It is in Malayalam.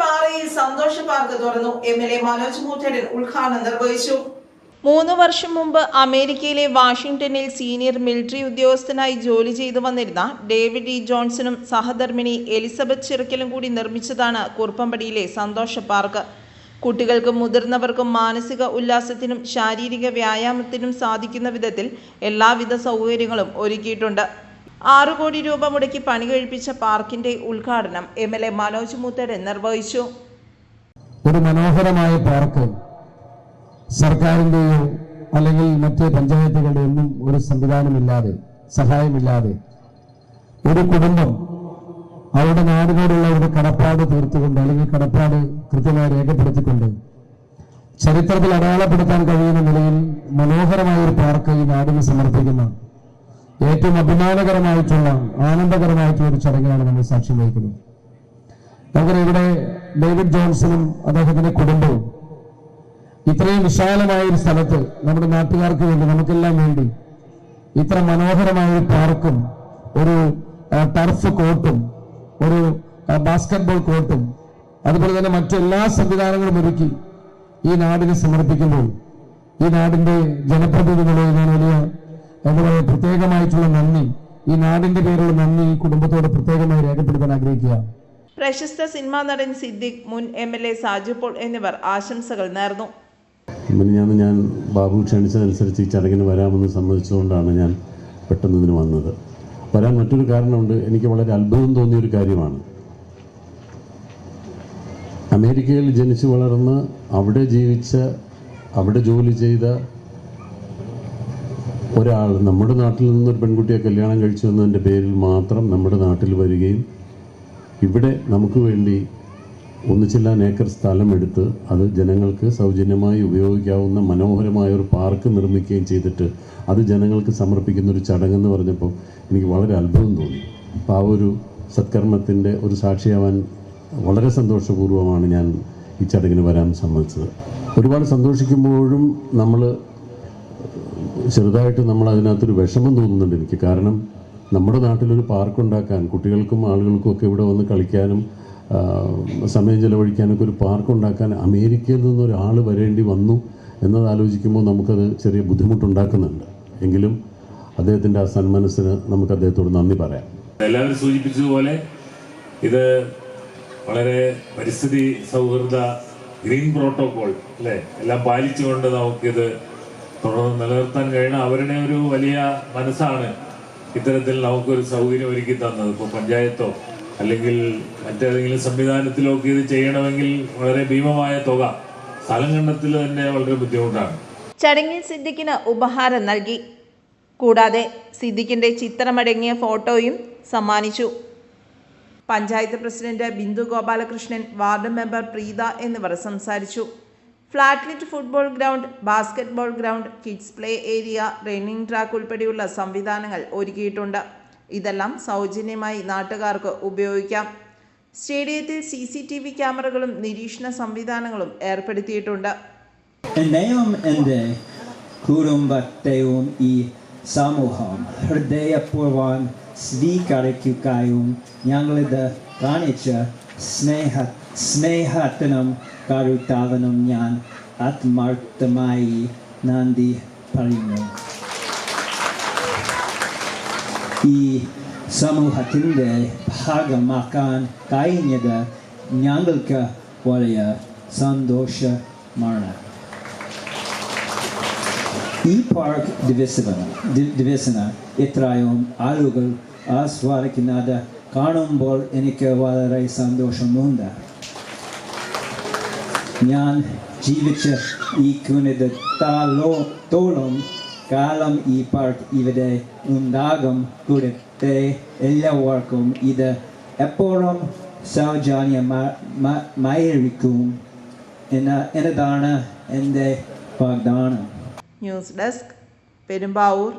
പാറയിൽ സന്തോഷ പാർക്ക് തുറന്നു. MLA മനോജ് മൂത്തേടൻ ഉദ്ഘാടനം നിർവഹിച്ചു. 3 വർഷം മുമ്പ് അമേരിക്കയിലെ വാഷിംഗ്ടണിൽ സീനിയർ മിലിറ്ററി ഉദ്യോഗസ്ഥനായി ജോലി ചെയ്തു വന്നിരുന്ന ഡേവിഡ് ഇ ജോൺസണും സഹധർമ്മിണി എലിസബത്ത് ചിറക്കലും കൂടി നിർമ്മിച്ചതാണ് കുറുപ്പംപടിയിലെ സന്തോഷ പാർക്ക്. കുട്ടികൾക്കും മുതിർന്നവർക്കും മാനസിക ഉല്ലാസത്തിനും ശാരീരിക വ്യായാമത്തിനും സാധിക്കുന്ന വിധത്തിൽ എല്ലാവിധ സൗകര്യങ്ങളും ഒരുക്കിയിട്ടുണ്ട്. 6 കോടി രൂപ മുടക്കി പണി കഴിപ്പിച്ച പാർക്കിന്റെ ഉദ്ഘാടനം MLA മനോജ് മൂത്തേടൻ നിർവഹിച്ചു. ഒരു മനോഹരമായ പാർക്ക് സർക്കാരിന്റെയോ അല്ലെങ്കിൽ മറ്റ് പഞ്ചായത്തുകളുടെ ഒന്നും ഒരു സംവിധാനമില്ലാതെ, സഹായമില്ലാതെ ഒരു കുടുംബം അവരുടെ നാടിനോടുള്ള ഒരു കടപ്പാട് തീർത്തുകൊണ്ട് അല്ലെങ്കിൽ കടപ്പാട് കൃത്യമായി രേഖപ്പെടുത്തിക്കൊണ്ട് ചരിത്രത്തിൽ അടയാളപ്പെടുത്താൻ കഴിയുന്ന നിലയിൽ മനോഹരമായ ഒരു പാർക്ക് ഈ നാടിന് സമർപ്പിക്കുന്ന ഏറ്റവും അഭിമാനകരമായിട്ടുള്ള ആനന്ദകരമായിട്ടുള്ള ഒരു ചടങ്ങിലാണ് നമ്മൾ സാക്ഷ്യം വഹിക്കുന്നത്. നമുക്കറിയാം, ഇവിടെ ഡേവിഡ് ജോൺസണും അദ്ദേഹത്തിന്റെ കുടുംബവും ഇത്രയും വിശാലമായ ഒരു സ്ഥലത്ത് നമ്മുടെ നാട്ടുകാർക്ക് വേണ്ടി, നമുക്കെല്ലാം വേണ്ടി ഇത്ര മനോഹരമായ ഒരു പാർക്കും ഒരു ടർഫ് കോർട്ടും ഒരു ബാസ്കറ്റ്ബോൾ കോർട്ടും അതുപോലെ തന്നെ മറ്റെല്ലാ സംവിധാനങ്ങളും ഒരുക്കി ഈ നാടിന് സമർപ്പിക്കുമ്പോൾ ഈ നാടിന്റെ ജനപ്രതിനിധി നിലയിൽ ഞാൻ വലിയ എന്താ പറയുക പ്രത്യേകമായിട്ടുള്ള നന്ദി, ഈ നാടിന്റെ പേരുള്ള നന്ദി ഈ കുടുംബത്തോട് പ്രത്യേകമായി രേഖപ്പെടുത്താൻ ആഗ്രഹിക്കുക. പ്രശസ്ത സിനിമാ നടൻ സിദ്ദിഖ്, മുൻ MLA സാജു പോൾ എന്നിവർ ആശംസകൾ നേർന്നു. ഞാൻ ബാബു ക്ഷണിച്ചതനുസരിച്ച് ഈ ചടങ്ങിന് വരാമെന്ന് സമ്മതിച്ചുകൊണ്ടാണ് ഞാൻ പെട്ടെന്ന് ഇതിന് വന്നത്. വരാൻ മറ്റൊരു കാരണമുണ്ട്. എനിക്ക് വളരെ അത്ഭുതം തോന്നിയൊരു കാര്യമാണ്. അമേരിക്കയിൽ ജനിച്ചു വളർന്ന് അവിടെ ജീവിച്ച, അവിടെ ജോലി ചെയ്ത ഒരാൾ നമ്മുടെ നാട്ടിൽ നിന്നൊരു പെൺകുട്ടിയെ കല്യാണം കഴിച്ചു എന്നതിൻ്റെ പേരിൽ മാത്രം നമ്മുടെ നാട്ടിൽ വരികയും ഇവിടെ നമുക്ക് വേണ്ടി 1 ഏക്കർ സ്ഥലമെടുത്ത് അത് ജനങ്ങൾക്ക് സൗജന്യമായി ഉപയോഗിക്കാവുന്ന മനോഹരമായ ഒരു പാർക്ക് നിർമ്മിക്കുകയും ചെയ്തിട്ട് അത് ജനങ്ങൾക്ക് സമർപ്പിക്കുന്ന ഒരു ചടങ്ങെന്ന് പറഞ്ഞപ്പോൾ എനിക്ക് വളരെ അത്ഭുതം തോന്നി. അപ്പോൾ ആ ഒരു സത്കർമ്മത്തിൻ്റെ ഒരു സാക്ഷിയാവാൻ വളരെ സന്തോഷപൂർവ്വമാണ് ഞാൻ ഈ ചടങ്ങിന് വരാൻ സമ്മതിച്ചത്. ഒരുപാട് സന്തോഷിക്കുമ്പോഴും ചെറുതായിട്ട് അതിനകത്തൊരു വിഷമം തോന്നുന്നുണ്ട് എനിക്ക്. കാരണം നമ്മുടെ നാട്ടിലൊരു പാർക്കുണ്ടാക്കാൻ കുട്ടികൾക്കും ആളുകൾക്കും ഒക്കെ ഇവിടെ വന്ന് കളിക്കാനും സമയം ചെലവഴിക്കാനൊക്കെ ഒരു പാർക്കുണ്ടാക്കാൻ അമേരിക്കയിൽ നിന്നൊരാൾ വരേണ്ടി വന്നു എന്നത് ആലോചിക്കുമ്പോൾ നമുക്കത് ചെറിയ ബുദ്ധിമുട്ടുണ്ടാക്കുന്നുണ്ട്. എങ്കിലും അദ്ദേഹത്തിൻ്റെ ആ സന്മനസ്സിന് നമുക്ക് അദ്ദേഹത്തോട് നന്ദി പറയാം. എല്ലാവരും സൂചിപ്പിച്ചതുപോലെ ഇത് വളരെ പരിസ്ഥിതി സൗഹൃദ ഗ്രീൻ പ്രോട്ടോകോൾ അല്ലേ എല്ലാം പാലിച്ചുകൊണ്ട് നമുക്കിത് തുടർന്ന് നിലനിർത്താൻ കഴിയണം. അവരുടെ ഒരു വലിയ മനസ്സാണ് ഇത്തരത്തിൽ നമുക്കൊരു സൗകര്യം ഒരുക്കി തന്നത്. ഇപ്പോൾ പഞ്ചായത്തോ അല്ലെങ്കിൽ മറ്റേതെങ്കിലും സംവിധാനത്തിലോ ഒക്കെ ഇത് ചെയ്യണമെങ്കിൽ വളരെ ഭീമമായ തുക, സ്ഥലം കണ്ടെത്തൽ തന്നെ വളരെ ബുദ്ധിമുട്ടാണ്. ചടങ്ങിൽ സിദ്ദിഖിന് ഉപഹാരം നൽകി. കൂടാതെ സിദ്ദിഖിന്റെ ചിത്രമടങ്ങിയ ഫോട്ടോയും സമ്മാനിച്ചു. Panchayat president Bindu Gopalakrishnan, ward member Preetha എന്നിവർ സംസാരിച്ചു. Floodlit football ground, basketball ground, kids play area, running track ഉൾപ്പെടെയുള്ള സംവിധാനങ്ങൾ ഒരുക്കിയിട്ടുണ്ട്. ഇതെല്ലാം സൗജന്യമായി നാട്ടുകാർക്ക് ഉപയോഗിക്കാം. സ്റ്റേഡിയത്തിൽ CCTV ക്യാമറകളും നിരീക്ഷണ സംവിധാനങ്ങളും ഏർപ്പെടുത്തിയിട്ടുണ്ട്. എന്നെയും എൻ്റെ കുടുംബത്തെയും ഈ സമൂഹം ഹൃദയപൂർവ്വം സ്വീകരിക്കുകയും ഞങ്ങളിത് കാണിച്ച സ്നേഹത്തിനും കരുത്താവിനും ഞാൻ ആത്മാർത്ഥമായി നന്ദി പറയുന്നു. ഈ സമൂഹത്തിൻ്റെ ഭാഗമാക്കാൻ കഴിഞ്ഞത് ഞങ്ങൾക്ക് വലിയ സന്തോഷമാണ്. ഈ പാർക്ക് ദിവസന ഇത്രയും ആളുകൾ ആസ്വദിക്കുന്നത് കാണുമ്പോൾ എനിക്ക് വളരെ സന്തോഷമുണ്ട്. ഞാൻ ജീവിച്ചിരിക്കുന്നിടത്തോളം കാലം ഈ പാർക്ക് ഇവിടെ ഉണ്ടാകും. കൂടാതെ എല്ലാവർക്കും ഇത് എപ്പോഴും സൗജന്യമായിരിക്കും എന്നതാണ് എൻ്റെ വാഗ്ദാനം. News desk, Perumbavoor.